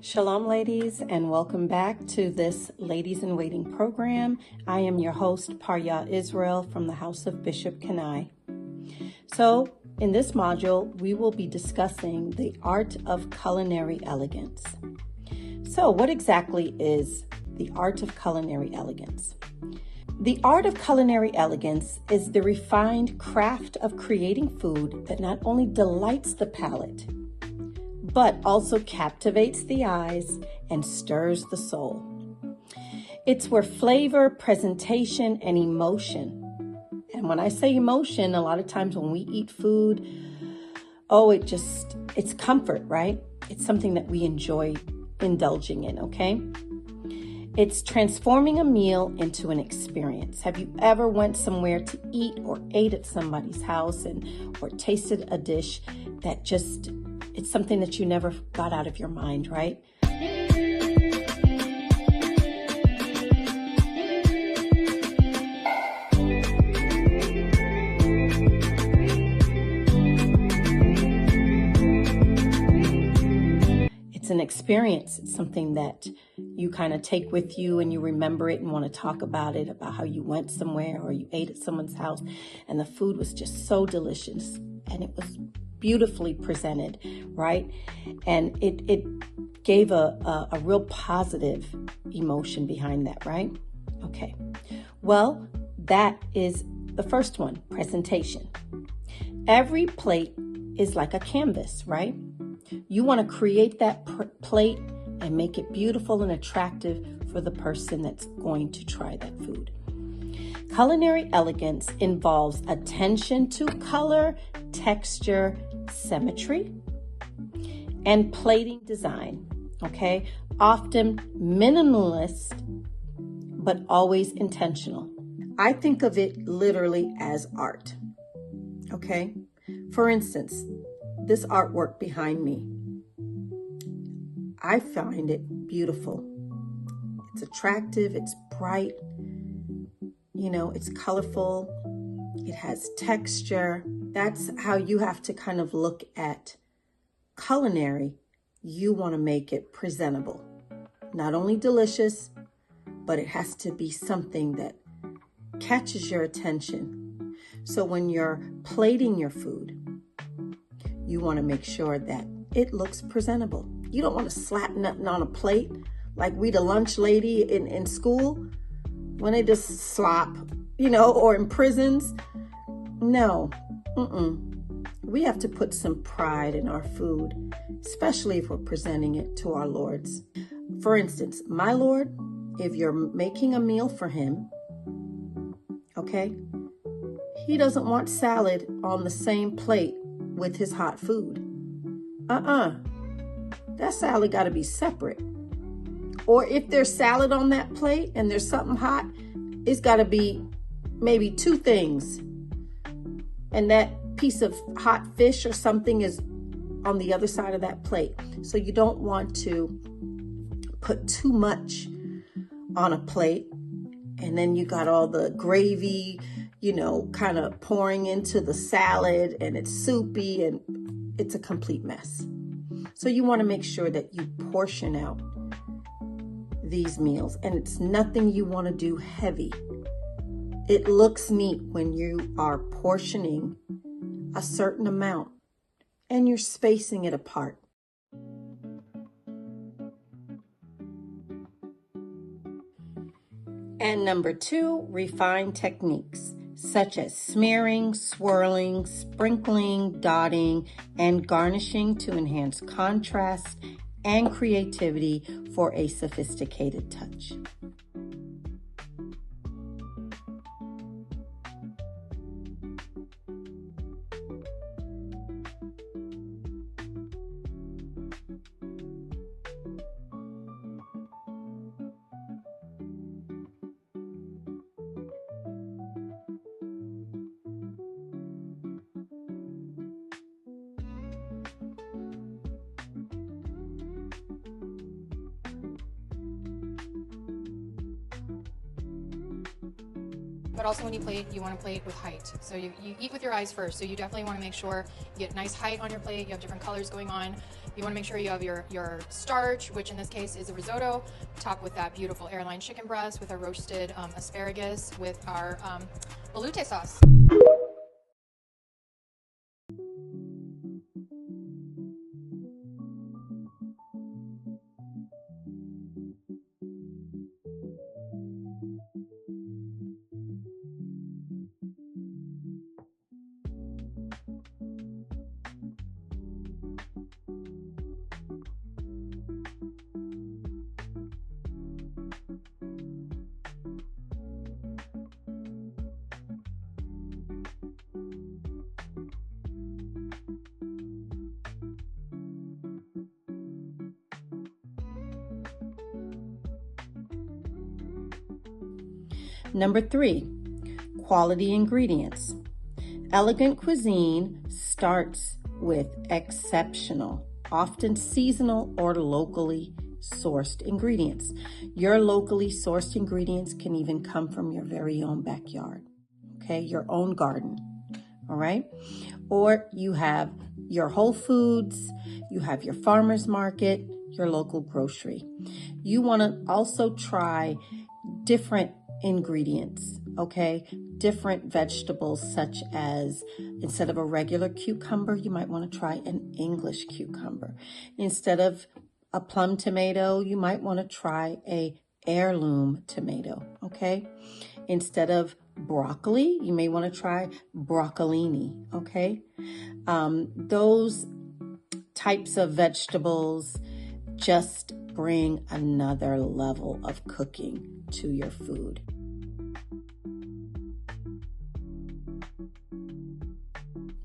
Shalom, ladies, and welcome back to this Ladies in Waiting program. I am your host, Paryah Israel from the House of Bishop Culinary. So, in this module, we will be discussing the art of culinary elegance. So, what exactly is the art of culinary elegance? The art of culinary elegance is the refined craft of creating food that not only delights the palate, but also captivates the eyes and stirs the soul. It's where flavor, presentation, and emotion, and when I say emotion, a lot of times when we eat food, it's comfort, right? It's something that we enjoy indulging in, okay? It's transforming a meal into an experience. Have you ever went somewhere to eat or ate at somebody's house or tasted a dish that it's something that you never got out of your mind, right? It's an experience. It's something that you kind of take with you and you remember it and want to talk about it, about how you went somewhere or you ate at someone's house and the food was just so delicious and it was beautifully presented, right? And it gave a real positive emotion behind that, right? Okay. Well, that is the first one, presentation. Every plate is like a canvas, right? You want to create that plate and make it beautiful and attractive for the person that's going to try that food. Culinary elegance involves attention to color, texture, symmetry, and plating design, okay? Often minimalist, but always intentional. I think of it literally as art, okay? For instance, this artwork behind me, I find it beautiful. It's attractive, it's bright, it's colorful, it has texture. That's how you have to kind of look at culinary. You want to make it presentable. Not only delicious, but it has to be something that catches your attention. So when you're plating your food, you want to make sure that it looks presentable. You don't want to slap nothing on a plate like we the lunch lady in school when they just slop, or in prisons. No. We have to put some pride in our food, especially if we're presenting it to our lords. For instance, my Lord, if you're making a meal for him, okay, he doesn't want salad on the same plate with his hot food. That salad got to be separate. Or if there's salad on that plate and there's something hot, it's got to be maybe two things. And that piece of hot fish or something is on the other side of that plate. So you don't want to put too much on a plate. And then you got all the gravy, kind of pouring into the salad and it's soupy and it's a complete mess. So you want to make sure that you portion out these meals, and it's nothing you want to do heavy. It looks neat when you are portioning a certain amount and you're spacing it apart. And number 2, refined techniques such as smearing, swirling, sprinkling, dotting, and garnishing to enhance contrast and creativity for a sophisticated touch. but also when you plate, you want to plate with height. So you eat with your eyes first. So you definitely want to make sure you get nice height on your plate. You have different colors going on. You want to make sure you have your starch, which in this case is a risotto, topped with that beautiful airline chicken breast with our roasted asparagus with our velouté sauce. Number 3, quality ingredients. Elegant cuisine starts with exceptional, often seasonal or locally sourced ingredients. Your locally sourced ingredients can even come from your very own backyard, okay, your own garden, all right? Or you have your Whole Foods, you have your farmer's market, your local grocery. You want to also try different ingredients, okay? Different vegetables, such as instead of a regular cucumber, you might want to try an English cucumber. Instead of a plum tomato, you might want to try a heirloom tomato, okay? Instead of broccoli, you may want to try broccolini, okay? Those types of vegetables just bring another level of cooking to your food.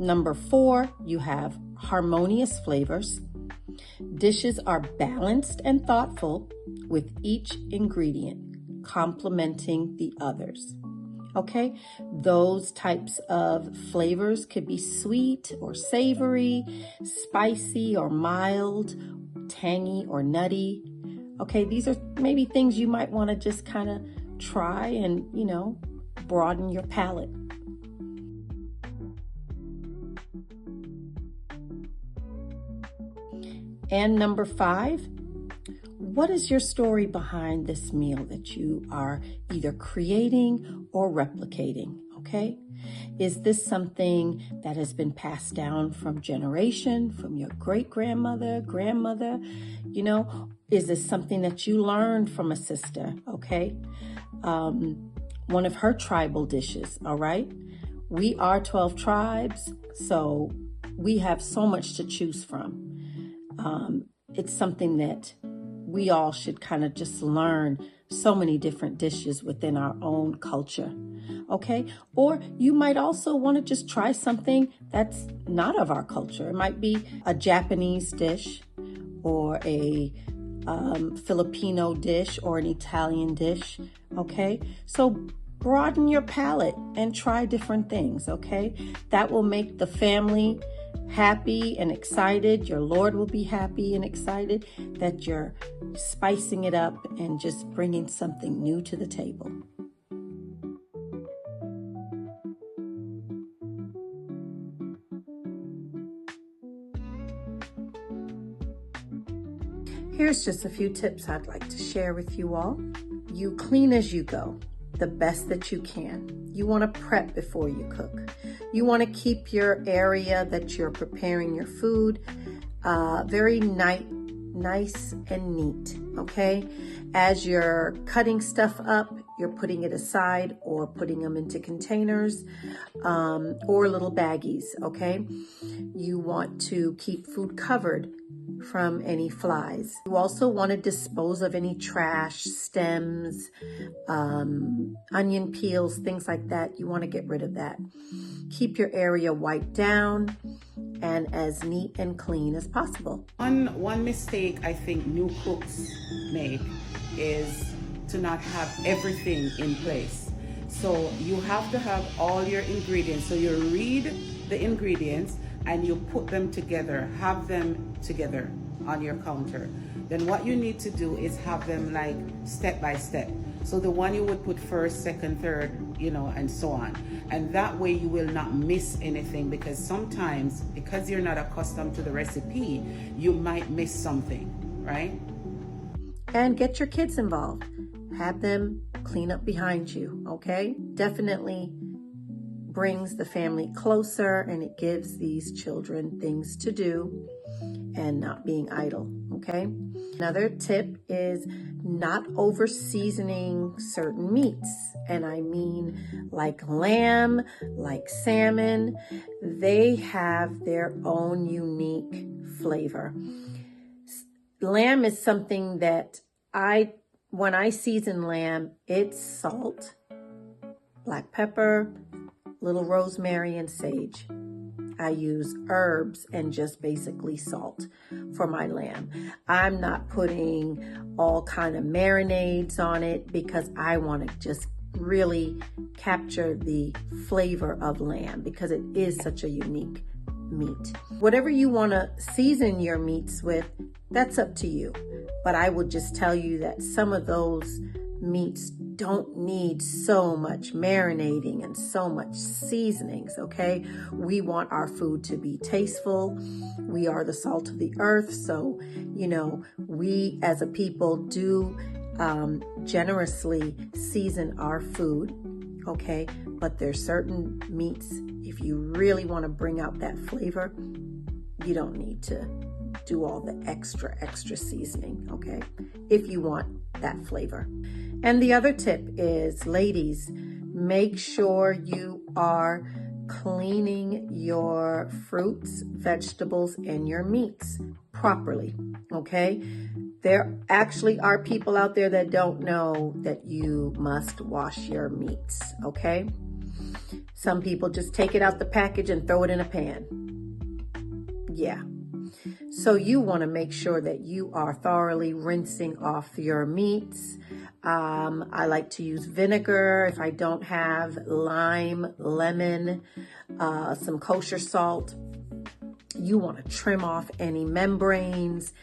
Number 4, you have harmonious flavors. Dishes are balanced and thoughtful, with each ingredient complementing the others. Okay, those types of flavors could be sweet or savory, spicy or mild, tangy or nutty. Okay, these are maybe things you might want to just kind of try and, broaden your palate. And number 5, what is your story behind this meal that you are either creating or replicating, okay? Is this something that has been passed down from generation, from your great-grandmother, grandmother? Is this something that you learned from a sister, okay? One of her tribal dishes, all right? We are 12 tribes, so we have so much to choose from. It's something that we all should kind of just learn, so many different dishes within our own culture, okay? Or you might also want to just try something that's not of our culture. It might be a Japanese dish or a Filipino dish or an Italian dish, okay? So broaden your palate and try different things, okay? That will make the family happy and excited. Your Lord will be happy and excited that you're spicing it up and just bringing something new to the table. Here's just a few tips I'd like to share with you all. You clean as you go, the best that you can. You want to prep before you cook. You want to keep your area that you're preparing your food very nice and neat, okay? As you're cutting stuff up, you're putting it aside or putting them into containers or little baggies, okay? You want to keep food covered from any flies. You also want to dispose of any trash, stems, onion peels, things like that. You want to get rid of that. Keep your area wiped down and as neat and clean as possible. One mistake I think new cooks make is to not have everything in place. So you have to have all your ingredients. So you read the ingredients and you put them together, have them together on your counter. Then what you need to do is have them like step by step. So the one you would put first, second, third, you know, and so on. And that way you will not miss anything, because sometimes, because you're not accustomed to the recipe, you might miss something, right? And get your kids involved. Have them clean up behind you, okay? Definitely brings the family closer, and it gives these children things to do and not being idle, okay? Another tip is not over seasoning certain meats. And I mean like lamb, like salmon. They have their own unique flavor. Lamb is something that when I season lamb, it's salt, black pepper, little rosemary, and sage. I use herbs and just basically salt for my lamb. I'm not putting all kind of marinades on it because I want to just really capture the flavor of lamb, because it is such a unique meat. Whatever you want to season your meats with, that's up to you. But I will just tell you that some of those meats don't need so much marinating and so much seasonings, okay? We want our food to be tasteful. We are the salt of the earth. So, you know, we as a people do generously season our food, okay? But there's certain meats, if you really want to bring out that flavor, you don't need to do all the extra seasoning, okay? If you want that flavor. And the other tip is, ladies, make sure you are cleaning your fruits, vegetables, and your meats properly, okay? There actually are people out there that don't know that you must wash your meats, okay? Some people just take it out the package and throw it in a pan. Yeah. So you want to make sure that you are thoroughly rinsing off your meats. I like to use vinegar if I don't have lime, lemon, some kosher salt. You want to trim off any membranes,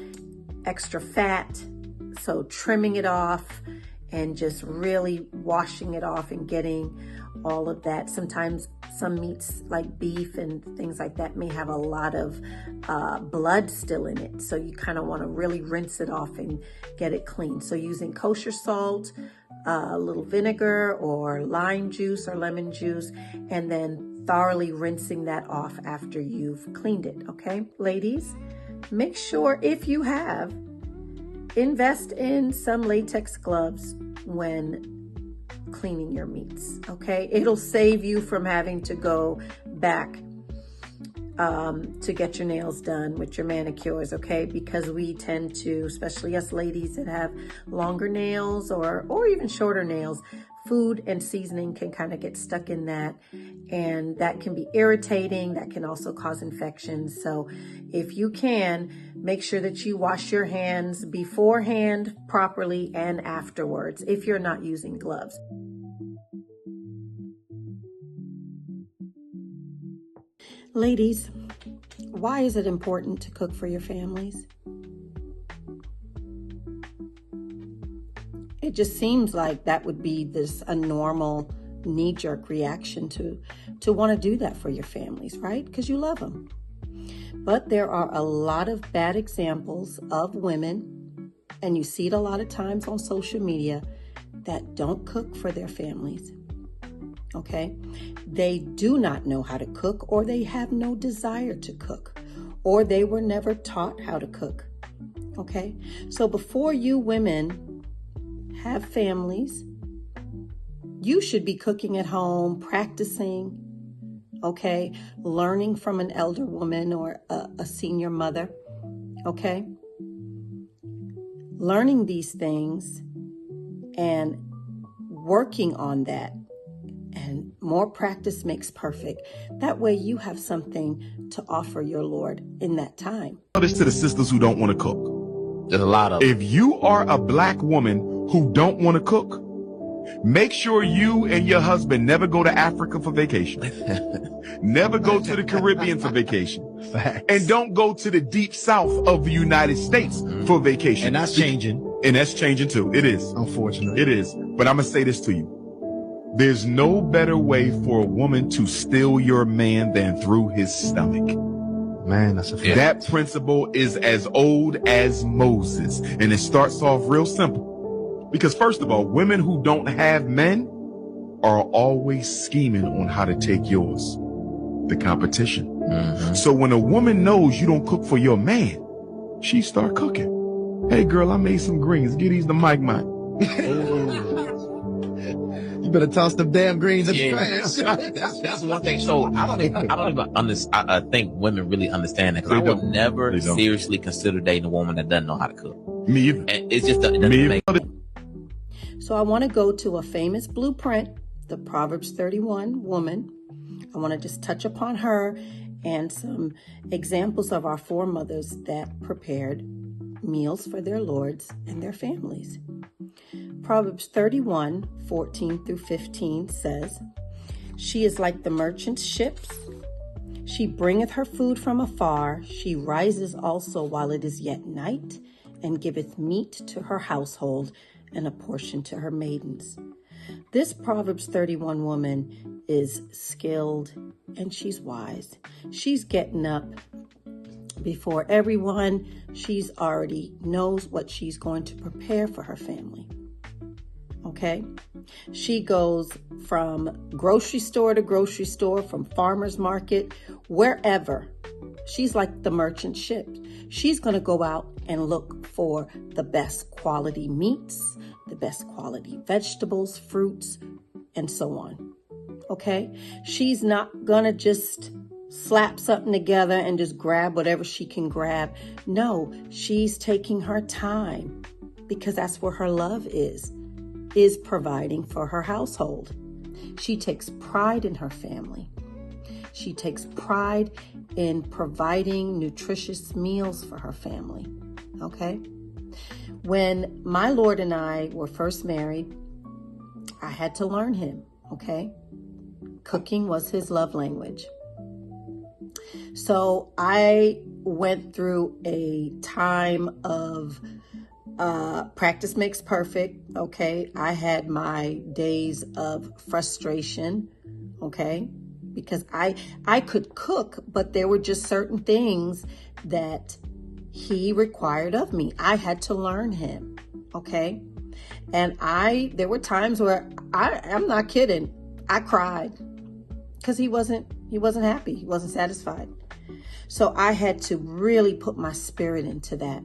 extra fat. So trimming it off and just really washing it off and getting all of that. Sometimes some meats like beef and things like that may have a lot of blood still in it. So you kind of want to really rinse it off and get it clean. So using kosher salt, a little vinegar or lime juice or lemon juice, and then thoroughly rinsing that off after you've cleaned it, okay? Ladies, make sure if you have, invest in some latex gloves when cleaning your meats, okay? It'll save you from having to go back to get your nails done with your manicures, okay? Because we tend to, especially us ladies that have longer nails or even shorter nails, food and seasoning can kind of get stuck in that, and that can be irritating. That can also cause infections. So if you can, make sure that you wash your hands beforehand properly and afterwards if you're not using gloves. Ladies, why is it important to cook for your families? It just seems like that would be a normal knee-jerk reaction to want to do that for your families, right? Because you love them. But there are a lot of bad examples of women, and you see it a lot of times on social media, that don't cook for their families. Okay? They do not know how to cook, or they have no desire to cook, or they were never taught how to cook. Okay? So before you women have families, you should be cooking at home, practicing, okay? Learning from an elder woman or a senior mother, okay? Learning these things and working on that. And more practice makes perfect. That way you have something to offer your Lord in that time. This to the sisters who don't want to cook. There's a lot of them. If you are a black woman who don't want to cook, make sure you and your husband never go to Africa for vacation. Never go to the Caribbean for vacation. Facts. And don't go to the deep south of the United States for vacation. And that's changing. And that's changing too. It is. Unfortunately. It is. But I'm going to say this to you. There's no better way for a woman to steal your man than through his stomach. Man, that's a fact. That principle is as old as Moses. And it starts off real simple. Because first of all, women who don't have men are always scheming on how to take yours. The competition. Mm-hmm. So when a woman knows you don't cook for your man, she start cooking. Hey girl, I made some greens. Get these to Mike. You better toss them damn greens in the trash. That's one thing. So I don't even understand. I think women really understand that. Cause I would never seriously consider dating a woman that doesn't know how to cook. Me either. And it's just it doesn't make. So I want to go to a famous blueprint, the Proverbs 31 woman. I want to just touch upon her and some examples of our foremothers that prepared meals for their lords and their families. Proverbs 31, 14 through 15 says, "She is like the merchant's ships. She bringeth her food from afar. She rises also while it is yet night, and giveth meat to her household, and a portion to her maidens." This Proverbs 31 woman is skilled and she's wise. She's getting up before everyone. She's already knows what she's going to prepare for her family. Okay? She goes from grocery store to grocery store, from farmer's market, wherever. She's like the merchant ship. She's going to go out and look for the best quality meats, the best quality vegetables, fruits, and so on. Okay? She's not going to just slap something together and just grab whatever she can grab. No, she's taking her time because that's where her love is providing for her household. She takes pride in her family. She takes pride in providing nutritious meals for her family. Okay? When my Lord and I were first married, I had to learn him. Okay? Cooking was his love language. So I went through a time of practice makes perfect. Okay. I had my days of frustration. Okay. Because I could cook, but there were just certain things that he required of me. I had to learn him. Okay. And there were times where I'm not kidding. I cried because he wasn't happy. He wasn't satisfied. So I had to really put my spirit into that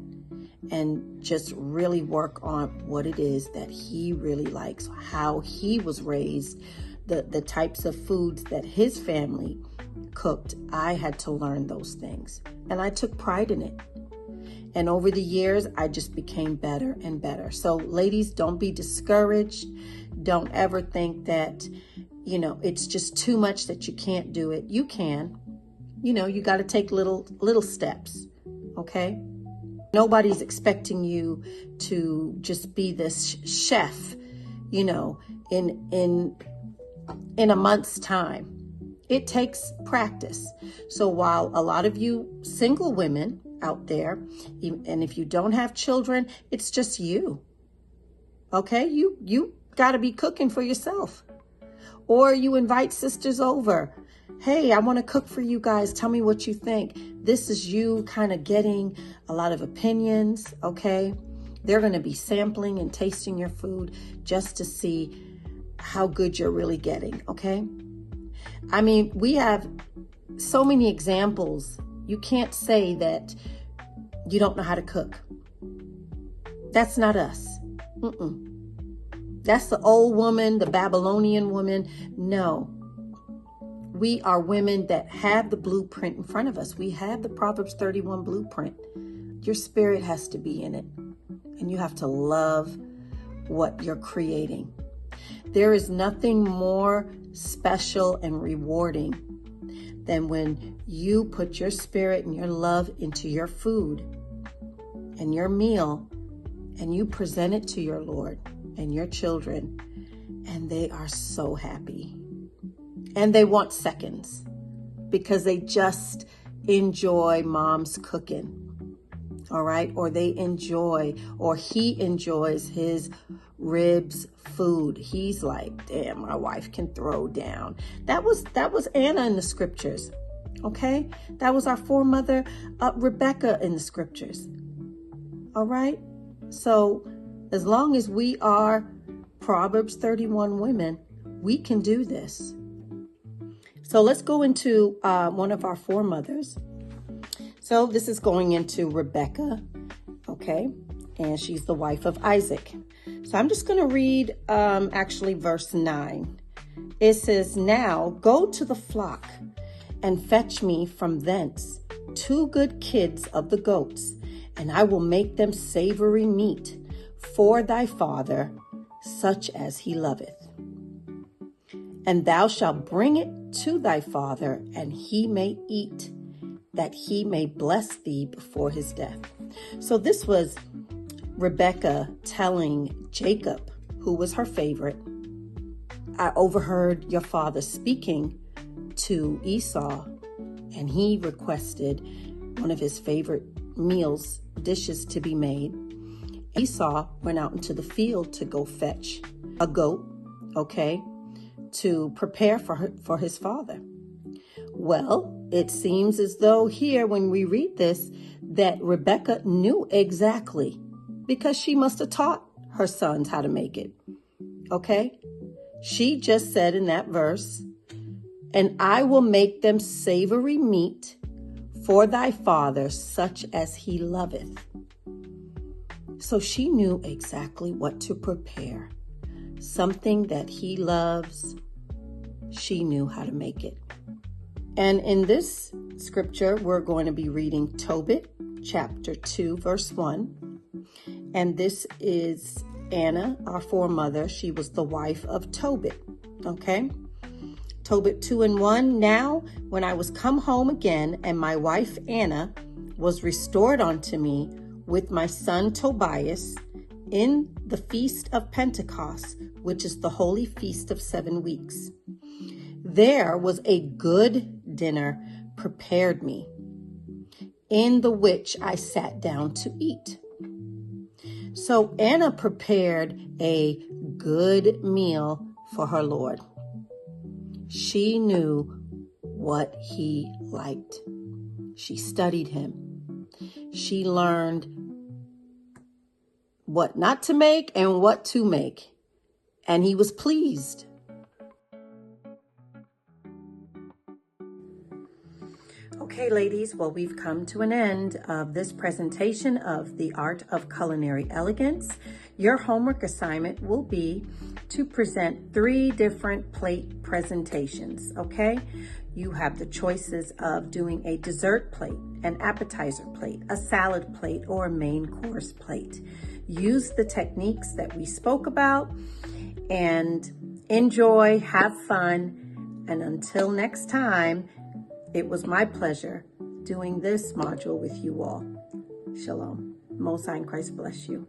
and just really work on what it is that he really likes, how he was raised, the types of foods that his family cooked. I had to learn those things, and I took pride in it. And over the years, I just became better and better. So ladies, don't be discouraged. Don't ever think that, it's just too much that you can't do it. You can. You got to take little steps. Okay? Nobody's expecting you to just be this chef, in a month's time. It takes practice. So while a lot of you single women out there, and if you don't have children, it's just you. Okay? You got to be cooking for yourself. Or you invite sisters over. Hey, I want to cook for you guys. Tell me what you think. This is you kind of getting a lot of opinions, okay? They're going to be sampling and tasting your food just to see how good you're really getting, okay? I mean, we have so many examples. You can't say that you don't know how to cook. That's not us. That's the old woman, the Babylonian woman. No. We are women that have the blueprint in front of us. We have the Proverbs 31 blueprint. Your spirit has to be in it. And you have to love what you're creating. There is nothing more special and rewarding than when you put your spirit and your love into your food and your meal, and you present it to your Lord and your children, and they are so happy. And they want seconds because they just enjoy mom's cooking. all right? Or they enjoy, or he enjoys his ribs food. He's like, damn, my wife can throw down. That was Anna in the scriptures, okay? That was our foremother, Rebecca in the scriptures, all right? So as long as we are Proverbs 31 women, we can do this. So let's go into one of our foremothers. So this is going into Rebecca, okay? And she's the wife of Isaac. So I'm just going to read actually verse 9. It says, now go to the flock and fetch me from thence 2 good kids of the goats, and I will make them savory meat for thy father, such as he loveth. And thou shalt bring it to thy father, and he may eat, that he may bless thee before his death. So this was Rebecca telling Jacob, who was her favorite, I overheard your father speaking to Esau, and he requested one of his favorite dishes to be made. Esau went out into the field to go fetch a goat, okay, to prepare for his father. Well, it seems as though here, when we read this, that Rebecca knew exactly, because she must have taught her sons how to make it, okay? She just said in that verse, and I will make them savory meat for thy father, such as he loveth. So she knew exactly what to prepare. Something that he loves, she knew how to make it. And in this scripture, we're going to be reading Tobit, chapter 2, verse 1. And this is Anna, our foremother. She was the wife of Tobit, okay? Tobit 2 and 1. Now, when I was come home again, and my wife Anna was restored unto me with my son Tobias in the feast of Pentecost, which is the holy feast of 7 weeks. There was a good dinner prepared me, in the which I sat down to eat. So Anna prepared a good meal for her Lord. She knew what he liked. She studied him. She learned what not to make and what to make. And he was pleased. Okay, ladies, well, we've come to an end of this presentation of the Art of Culinary Elegance. Your homework assignment will be to present 3 different plate presentations, okay? You have the choices of doing a dessert plate, an appetizer plate, a salad plate, or a main course plate. Use the techniques that we spoke about and enjoy, have fun, and until next time, it was my pleasure doing this module with you all. Shalom. Most High in Christ bless you.